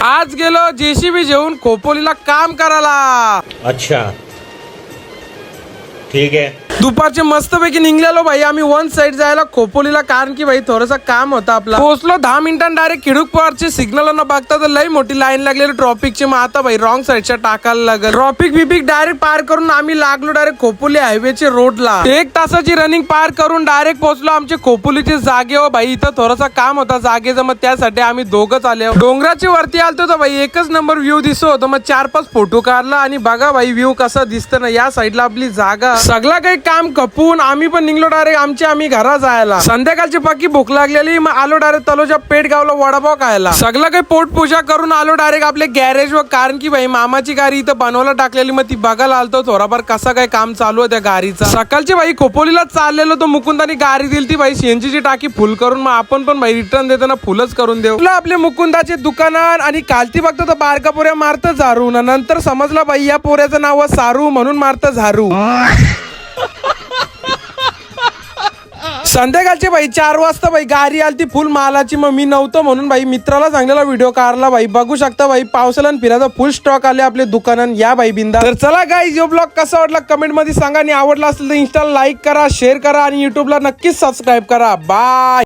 आज गेलो जेसीबी घेऊन खोपोलीला काम करायला। अच्छा ठीक है। दुपारचे मस्तपैकी निघलेलो भाई आम्ही वन साइड जायला खोपोलीला, कारण की भाई थोडंसं काम होतं आपला। पोहोचलो 10 मिनिटांनी डायरेक्ट खिडूक पवारचे सिग्नल न बघता तर लई मोठी लाईन लागलेली ट्रॉफिकची। मग आता भाई रॉंग साईडच्या टाकायला लागल। ट्रॉफिक बिपिक डायरेक्ट पार करून आम्ही लागलो डायरेक्ट खोपोली हायवेचे रोडला। 1 तासाची रनिंग पार करून डायरेक्ट पोहोचलो आमच्या खोपोलीचे जागेवर। भाई इथं थोडासा काम होता जागेचं, मग त्यासाठी आम्ही दोघंच आले। डोंगराची वरती आलतो तर भाई एकच नंबर व्ह्यू दिसतो होतो। मग 4-5 फोटो काढला आणि बघा भाई व्ह्यू कसा दिसतं ना। या साईडला आपली जागा सगळं काही काम कपून आम्ही पण निघलो डायरेक्ट आम्ही घरा जायला। संध्याकाळची पक्की भूक लागलेली, मग आलो डायरेक्ट तलोजा पेठ गावला वडापाव खायला। सगळं काही पोट पूजा करून आलो डायरेक्ट आपल्या गॅरेज वर, कारण की भाई मामाची गाडी इथं बनवायला टाकलेली, मग ती बघायला आलतो थोडाफार कसं काय काम चालू आहे त्या गाडीचा। सकाळची भाई खोपोलीला चाललेलो तो मुकुंदानी गाडी दिली ती भाई सीएनजी टाकी फुल करून, मग आपण पण भाई रिटर्न देताना फुलच करून देऊ आपले मुकुंदाचे दुकान। आणि कालती बघतो तर बारका पोऱ्या मारत झारू ना, नंतर समजला भाई या पोऱ्याचं नाव सारू म्हणून मारत झारू। संध्याकाळचे भाई 4 वाजता भाई गाडी आली ती फुल मालाची, मग मी नव्हतो म्हणून भाई मित्राला सांगलेला व्हिडिओ काढला। भाई बघू शकता भाई पावसाला फिरायचा फुल स्टॉक आले आपले दुकानात, या भाई बिंदा। तर चला गाईज यो ब्लॉग कसा वाटला कमेंट मध्ये सांगा, आणि आवडला असेल तर इंस्टाला लाईक करा, शेअर करा आणि युट्यूबला नक्कीच सबस्क्राईब करा। बाय।